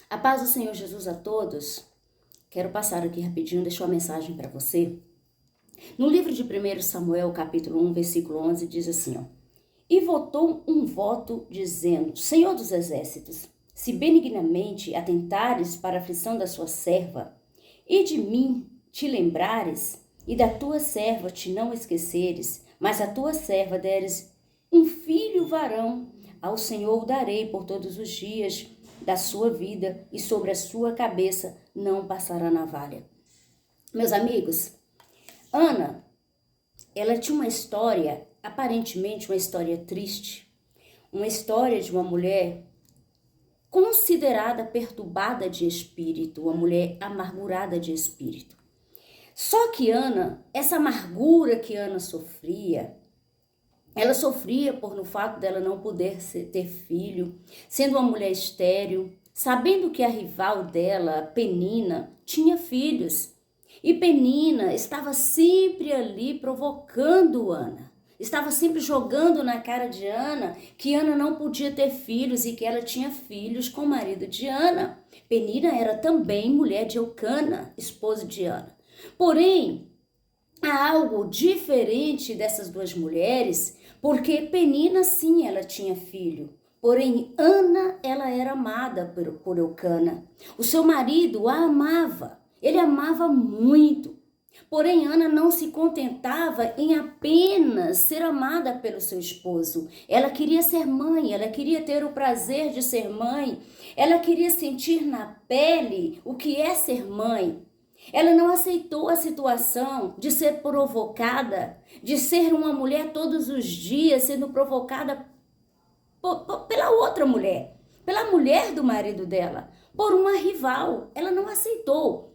A paz do Senhor Jesus a todos. Quero passar aqui rapidinho, deixar uma mensagem para você. No livro de 1 Samuel, capítulo 1, versículo 11, diz assim, ó. E votou um voto dizendo, Senhor dos exércitos, se benignamente atentares para a aflição da sua serva, e de mim te lembrares, e da tua serva te não esqueceres, mas a tua serva deres um filho varão, ao Senhor o darei por todos os dias da sua vida, e sobre a sua cabeça não passará navalha. Meus amigos, Ana, ela tinha uma história, aparentemente uma história triste, uma história de uma mulher considerada perturbada de espírito, uma mulher amargurada de espírito. Só que Ana, essa amargura que Ana sofria, ela sofria por no fato dela não poder ter filho, sendo uma mulher estéril, sabendo que a rival dela, Penina, tinha filhos. E Penina estava sempre ali provocando Ana. Estava sempre jogando na cara de Ana que Ana não podia ter filhos e que ela tinha filhos com o marido de Ana. Penina era também mulher de Eucana, esposa de Ana. Porém, há algo diferente dessas duas mulheres, porque Penina sim, ela tinha filho. Porém, Ana, ela era amada por Eucana. O seu marido a amava. Ele amava muito. Porém, Ana não se contentava em apenas ser amada pelo seu esposo. Ela queria ser mãe, ela queria ter o prazer de ser mãe. Ela queria sentir na pele o que é ser mãe. Ela não aceitou a situação de ser provocada, de ser uma mulher todos os dias sendo provocada pela outra mulher, pela mulher do marido dela, por uma rival. Ela não aceitou.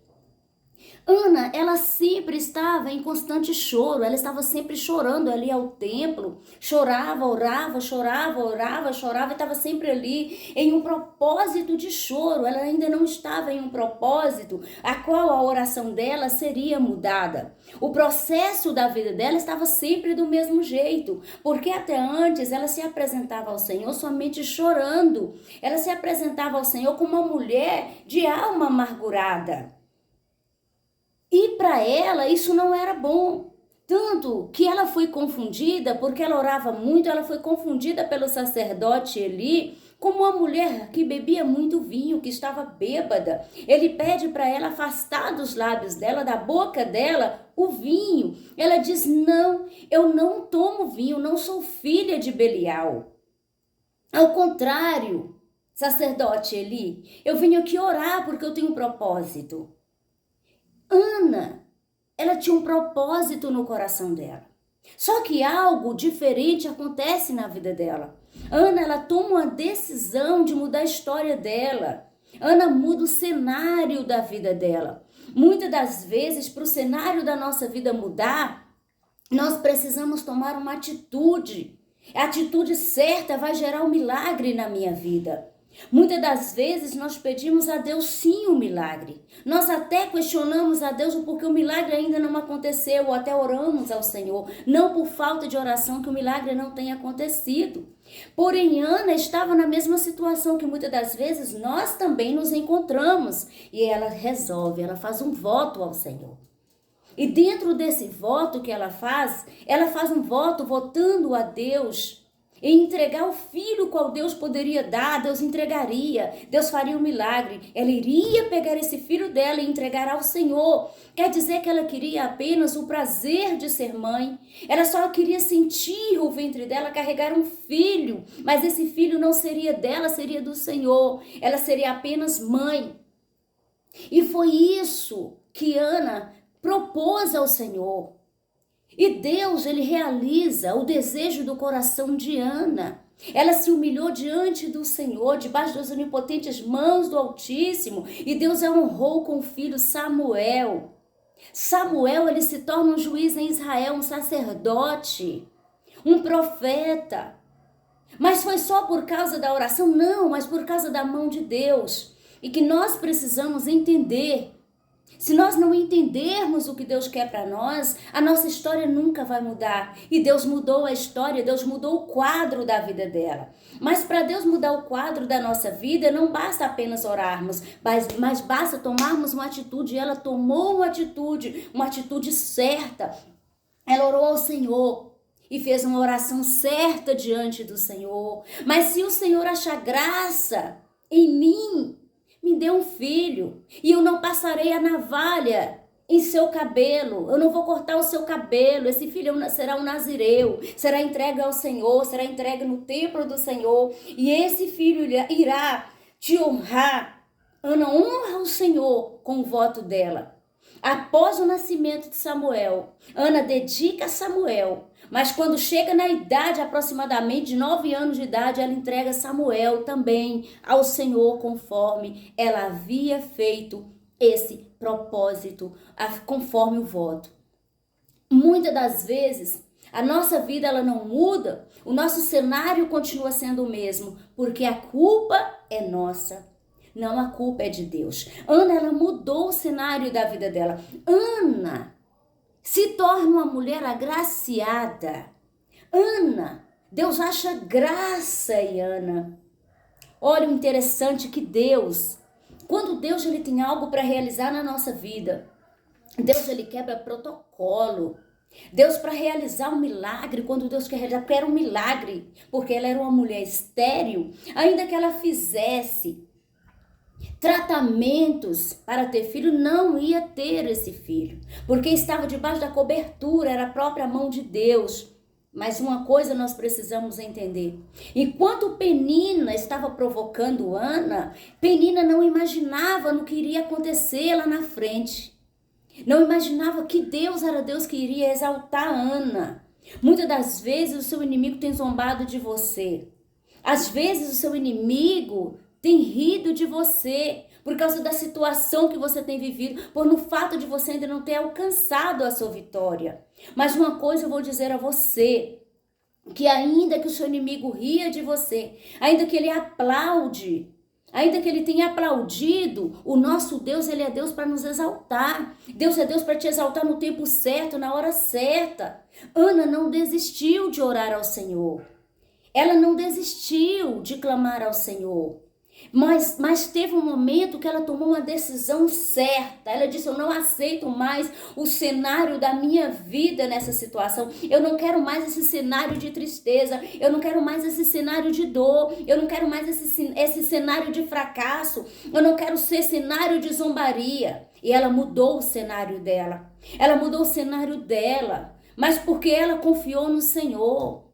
Ana, ela sempre estava em constante choro, ela estava sempre chorando ali ao templo, chorava, orava, chorava, e estava sempre ali em um propósito de choro. Ela ainda não estava em um propósito a qual a oração dela seria mudada. O processo da vida dela estava sempre do mesmo jeito, porque até antes ela se apresentava ao Senhor somente chorando, ela se apresentava ao Senhor como uma mulher de alma amargurada. E para ela isso não era bom. Tanto que ela foi confundida, porque ela orava muito, ela foi confundida pelo sacerdote Eli como uma mulher que bebia muito vinho, que estava bêbada. Ele pede para ela afastar dos lábios dela, da boca dela, o vinho. Ela diz, não, eu não tomo vinho, não sou filha de Belial. Ao contrário, sacerdote Eli, eu venho aqui orar porque eu tenho um propósito. Ana, ela tinha um propósito no coração dela. Só que algo diferente acontece na vida dela. Ana, ela toma uma decisão de mudar a história dela. Ana muda o cenário da vida dela. Muitas das vezes, para o cenário da nossa vida mudar, nós precisamos tomar uma atitude. A atitude certa vai gerar um milagre na minha vida. Muitas das vezes nós pedimos a Deus sim um milagre. Nós até questionamos a Deus porque o milagre ainda não aconteceu, ou até oramos ao Senhor, não por falta de oração que o milagre não tenha acontecido. Porém, Ana estava na mesma situação que muitas das vezes nós também nos encontramos. E ela resolve, ela faz um voto ao Senhor. E dentro desse voto que ela faz um voto votando a Deus em entregar o filho qual Deus poderia dar. Deus entregaria, Deus faria um milagre. Ela iria pegar esse filho dela e entregar ao Senhor. Quer dizer que ela queria apenas o prazer de ser mãe. Ela só queria sentir o ventre dela carregar um filho, mas esse filho não seria dela, seria do Senhor. Ela seria apenas mãe. E foi isso que Ana propôs ao Senhor. E Deus, ele realiza o desejo do coração de Ana. Ela se humilhou diante do Senhor, debaixo das onipotentes mãos do Altíssimo, e Deus a honrou com o filho Samuel. Samuel, ele se torna um juiz em Israel, um sacerdote, um profeta. Mas foi só por causa da oração? Não, mas por causa da mão de Deus. E que nós precisamos entender Se nós não entendermos o que Deus quer para nós, a nossa história nunca vai mudar. E Deus mudou a história, Deus mudou o quadro da vida dela. Mas para Deus mudar o quadro da nossa vida, não basta apenas orarmos, mas basta tomarmos uma atitude. E ela tomou uma atitude certa. Ela orou ao Senhor e fez uma oração certa diante do Senhor. Mas se o Senhor achar graça em mim, me dê um filho, e eu não passarei a navalha em seu cabelo, eu não vou cortar o seu cabelo, esse filho será um nazireu, será entregue ao Senhor, será entregue no templo do Senhor, e esse filho irá te honrar. Ana honra o Senhor com o voto dela. Após o nascimento de Samuel, Ana dedica a Samuel, mas quando chega na idade aproximadamente de 9 anos de idade, ela entrega Samuel também ao Senhor, conforme ela havia feito esse propósito, conforme o voto. Muitas das vezes, a nossa vida ela não muda, o nosso cenário continua sendo o mesmo, porque a culpa é nossa. Não, a culpa é de Deus. Ana, ela mudou o cenário da vida dela. Ana se torna uma mulher agraciada. Ana, Deus acha graça em Ana. Olha o interessante que Deus, quando Deus ele tem algo para realizar na nossa vida, Deus ele quebra protocolo. Deus para realizar um milagre, quando Deus quer realizar, porque era um milagre, porque ela era uma mulher estéril, ainda que ela fizesse tratamentos para ter filho, não ia ter esse filho, porque estava debaixo da cobertura, era a própria mão de Deus. Mas uma coisa nós precisamos entender: enquanto Penina estava provocando Ana, Penina não imaginava no que iria acontecer lá na frente, não imaginava que Deus era Deus que iria exaltar Ana. Muitas das vezes o seu inimigo tem zombado de você, às vezes o seu inimigo tem rido de você por causa da situação que você tem vivido, por no fato de você ainda não ter alcançado a sua vitória. Mas uma coisa eu vou dizer a você, que ainda que o seu inimigo ria de você, ainda que ele aplaude, ainda que ele tenha aplaudido, o nosso Deus, ele é Deus para nos exaltar. Deus é Deus para te exaltar no tempo certo, na hora certa. Ana não desistiu de orar ao Senhor. Ela não desistiu de clamar ao Senhor. Mas teve um momento que ela tomou uma decisão certa. Ela disse: eu não aceito mais o cenário da minha vida nessa situação. Eu não quero mais esse cenário de tristeza. Eu não quero mais esse cenário de dor. Eu não quero mais esse cenário de fracasso. Eu não quero ser cenário de zombaria. E ela mudou o cenário dela. Ela mudou o cenário dela. Mas porque ela confiou no Senhor.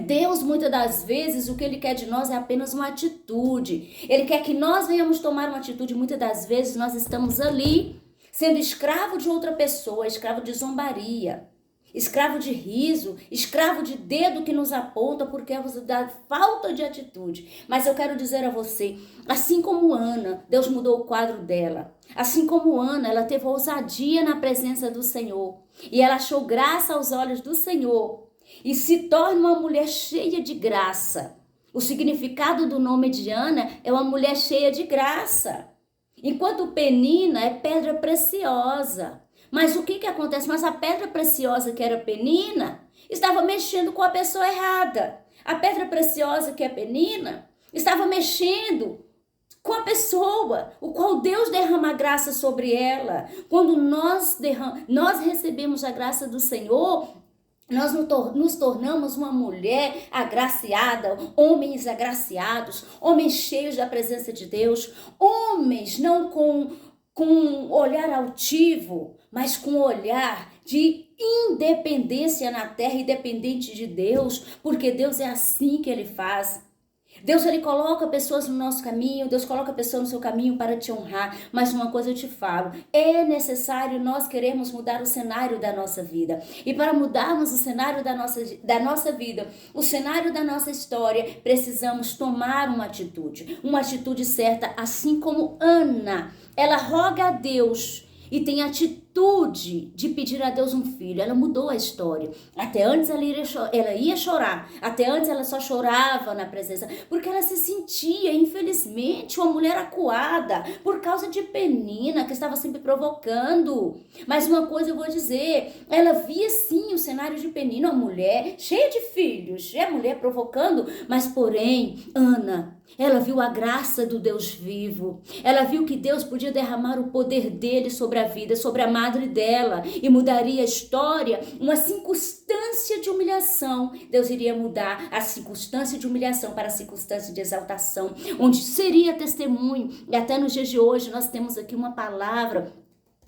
Deus, muitas das vezes, o que Ele quer de nós é apenas uma atitude. Ele quer que nós venhamos tomar uma atitude. Muitas das vezes nós estamos ali, sendo escravo de outra pessoa, escravo de zombaria, escravo de riso, escravo de dedo que nos aponta por causa da falta de atitude. Mas eu quero dizer a você, assim como Ana, Deus mudou o quadro dela. Assim como Ana, ela teve ousadia na presença do Senhor. E ela achou graça aos olhos do Senhor. E se torna uma mulher cheia de graça. O significado do nome de Ana é uma mulher cheia de graça. Enquanto Penina é pedra preciosa. Mas o que acontece? Mas a pedra preciosa que era Penina estava mexendo com a pessoa errada. A pedra preciosa que é Penina estava mexendo com a pessoa, o qual Deus derrama graça sobre ela. Quando nós recebemos a graça do Senhor, nós nos tornamos uma mulher agraciada, homens agraciados, homens cheios da presença de Deus, homens não com olhar altivo, mas com olhar de independência na terra, independente de Deus, porque Deus é assim que Ele faz. Deus, Ele coloca pessoas no nosso caminho, Deus coloca pessoas no seu caminho para te honrar, mas uma coisa eu te falo, é necessário nós queremos mudar o cenário da nossa vida, e para mudarmos o cenário da nossa vida, o cenário da nossa história, precisamos tomar uma atitude certa, assim como Ana, ela roga a Deus, e tem atitude atitude de pedir a Deus um filho, ela mudou a história. Até antes ela ia chorar, até antes ela só chorava na presença, porque ela se sentia, infelizmente, uma mulher acuada, por causa de Penina, que estava sempre provocando. Mas uma coisa eu vou dizer, ela via sim o cenário de Penina, uma mulher cheia de filhos, a mulher provocando, mas porém, Ana, ela viu a graça do Deus vivo. Ela viu que Deus podia derramar o poder dele sobre a vida, sobre a madre dela, e mudaria a história. Uma circunstância de humilhação, Deus iria mudar a circunstância de humilhação para a circunstância de exaltação, onde seria testemunho. E até nos dias de hoje nós temos aqui uma palavra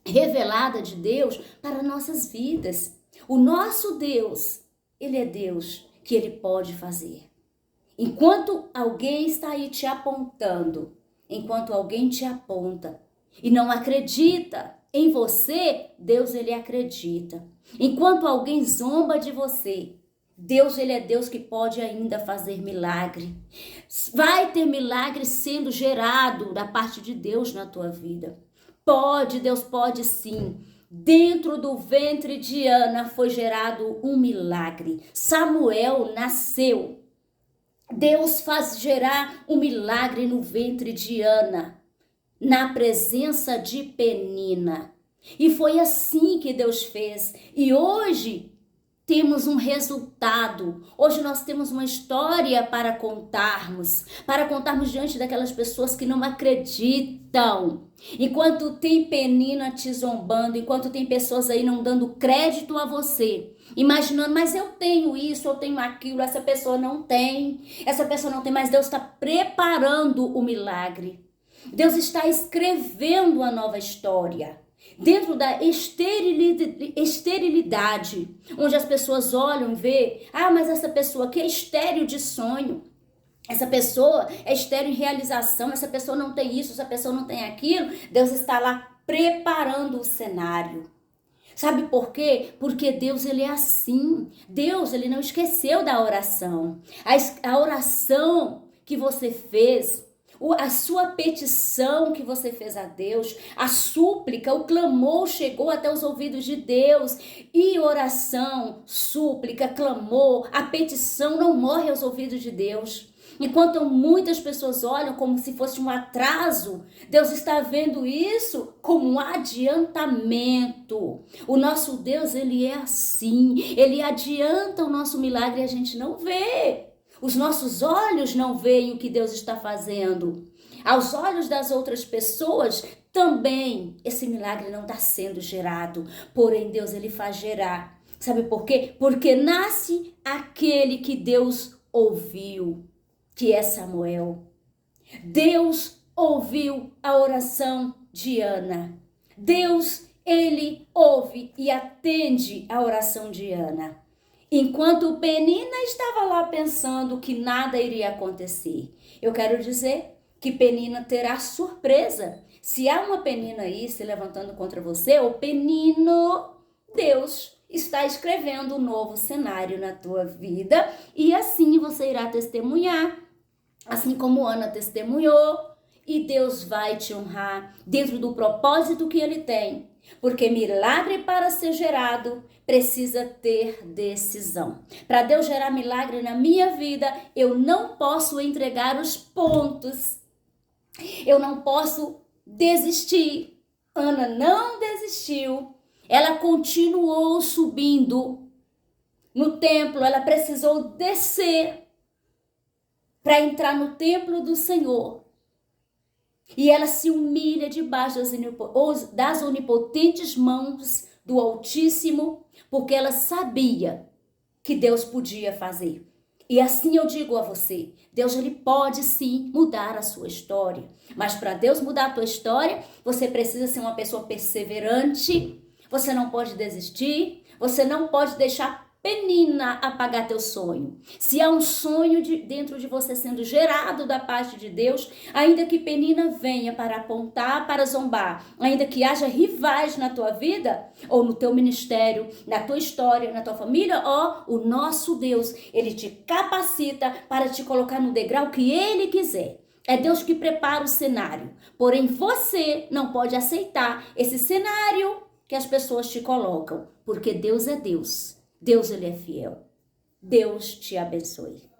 revelada de Deus para nossas vidas. O nosso Deus, ele é Deus que ele pode fazer. Enquanto alguém está aí te apontando, enquanto alguém te aponta e não acredita em você, Deus ele acredita. Enquanto alguém zomba de você, Deus ele é Deus que pode ainda fazer milagre. Vai ter milagre sendo gerado da parte de Deus na tua vida. Pode, Deus pode sim. Dentro do ventre de Ana foi gerado um milagre. Samuel nasceu. Deus faz gerar um milagre no ventre de Ana, na presença de Penina. E foi assim que Deus fez. E hoje temos um resultado. Hoje nós temos uma história para contarmos diante daquelas pessoas que não acreditam. Enquanto tem Penina te zombando, enquanto tem pessoas aí não dando crédito a você, imaginando, mas eu tenho isso, eu tenho aquilo, essa pessoa não tem, mas Deus está preparando o milagre. Deus está escrevendo a nova história. Dentro da esterilidade, onde as pessoas olham e vê, mas essa pessoa aqui é estéril de sonho, essa pessoa é estéril em realização, essa pessoa não tem isso, essa pessoa não tem aquilo. Deus está lá preparando o cenário. Sabe por quê? Porque Deus ele é assim. Deus ele não esqueceu da oração. A oração que você fez, a sua petição que você fez a Deus, a súplica, o clamor chegou até os ouvidos de Deus. E oração, súplica, clamor, a petição não morre aos ouvidos de Deus. Enquanto muitas pessoas olham como se fosse um atraso, Deus está vendo isso como um adiantamento. O nosso Deus, ele é assim, ele adianta o nosso milagre e a gente não vê. Os nossos olhos não veem o que Deus está fazendo. Aos olhos das outras pessoas, também esse milagre não está sendo gerado. Porém, Deus ele faz gerar. Sabe por quê? Porque nasce aquele que Deus ouviu, que é Samuel. Deus ouviu a oração de Ana. Deus, ele ouve e atende a oração de Ana. Enquanto Penina estava lá pensando que nada iria acontecer. Eu quero dizer que Penina terá surpresa. Se há uma Penina aí se levantando contra você, ou Penino, Deus está escrevendo um novo cenário na tua vida. E assim você irá testemunhar. Assim como Ana testemunhou. E Deus vai te honrar dentro do propósito que ele tem. Porque milagre para ser gerado precisa ter decisão. Para Deus gerar milagre na minha vida, eu não posso entregar os pontos. Eu não posso desistir. Ana não desistiu. Ela continuou subindo no templo. Ela precisou descer para entrar no templo do Senhor. E ela se humilha debaixo das onipotentes mãos do Altíssimo, porque ela sabia que Deus podia fazer. E assim eu digo a você, Deus ele pode sim mudar a sua história. Mas para Deus mudar a tua história, você precisa ser uma pessoa perseverante, você não pode desistir, você não pode deixar Penina apagar teu sonho. Se há um sonho dentro de você sendo gerado da parte de Deus, ainda que Penina venha para apontar, para zombar, ainda que haja rivais na tua vida, ou no teu ministério, na tua história, na tua família, o nosso Deus, ele te capacita para te colocar no degrau que ele quiser. É Deus que prepara o cenário. Porém, você não pode aceitar esse cenário que as pessoas te colocam, porque Deus é Deus. Deus, ele é fiel. Deus te abençoe.